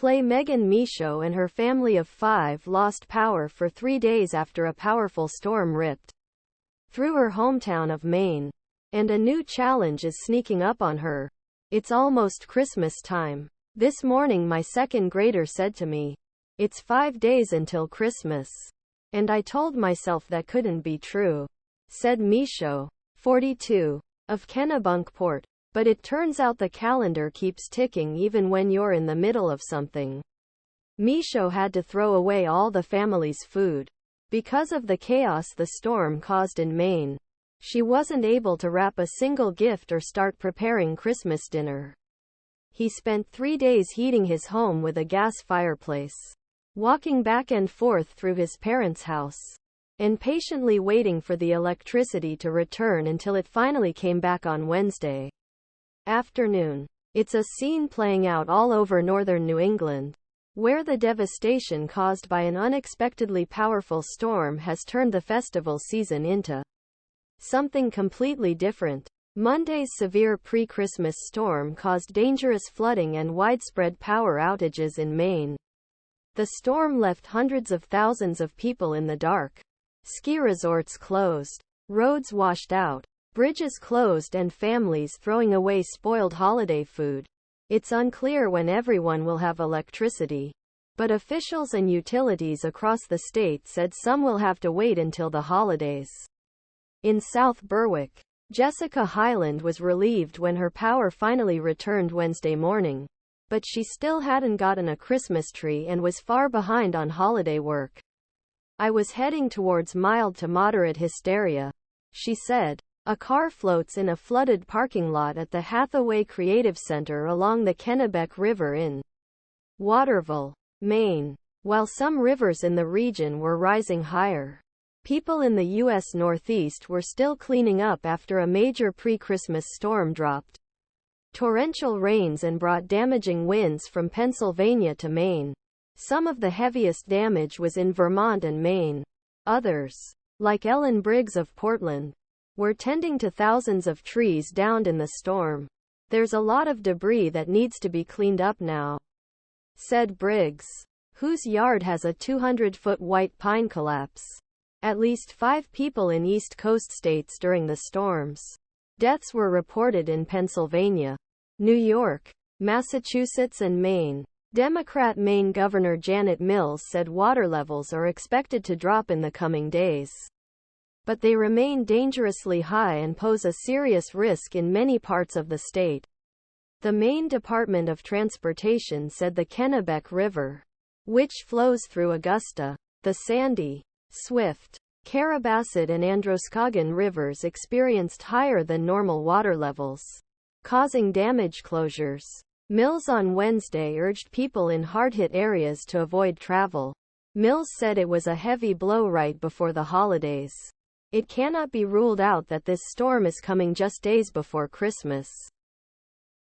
Play Megan Michaud and her family of 5 lost power for 3 days after a powerful storm ripped through her hometown of Maine. And a new challenge is sneaking up on her. It's almost Christmas time. This morning my second grader said to me, "It's 5 days until Christmas." And I told myself that couldn't be true. Said Michaud, 42, of Kennebunkport. But it turns out the calendar keeps ticking even when you're in the middle of something. Michaud had to throw away all the family's food because of the chaos the storm caused in Maine. She wasn't able to wrap a single gift or start preparing Christmas dinner. He spent 3 days heating his home with a gas fireplace, walking back and forth through his parents' house, and patiently waiting for the electricity to return until it finally came back on Wednesday afternoon. It's a scene playing out all over northern New England, where the devastation caused by an unexpectedly powerful storm has turned the festival season into something completely different. Monday's severe pre-Christmas storm caused dangerous flooding and widespread power outages in Maine. The storm left hundreds of thousands of people in the dark. Ski resorts closed, roads washed out, bridges closed, and families throwing away spoiled holiday food. It's unclear when everyone will have electricity, but officials and utilities across the state said some will have to wait until the holidays. In South Berwick, Jessica Hyland was relieved when her power finally returned Wednesday morning, but she still hadn't gotten a Christmas tree and was far behind on holiday work. "I was heading towards mild to moderate hysteria," she said. A car floats in a flooded parking lot at the Hathaway Creative Center along the Kennebec River in Waterville, Maine. While some rivers in the region were rising higher, people in the U.S. Northeast were still cleaning up after a major pre-Christmas storm dropped torrential rains and brought damaging winds from Pennsylvania to Maine. Some of the heaviest damage was in Vermont and Maine. Others, like Ellen Briggs of Portland, were tending to thousands of trees downed in the storm. "There's a lot of debris that needs to be cleaned up now," said Briggs, whose yard has a 200-foot white pine collapse. At least 5 people in East Coast states during the storms. Deaths were reported in Pennsylvania, New York, Massachusetts, and Maine. Democrat Maine Governor Janet Mills said water levels are expected to drop in the coming days, but they remain dangerously high and pose a serious risk in many parts of the state. The Maine Department of Transportation said the Kennebec River, which flows through Augusta, the Sandy, Swift, Carrabassett, and Androscoggin rivers experienced higher than normal water levels, causing damage closures. Mills on Wednesday urged people in hard-hit areas to avoid travel. Mills said it was a heavy blow right before the holidays. It cannot be ruled out that this storm is coming just days before Christmas.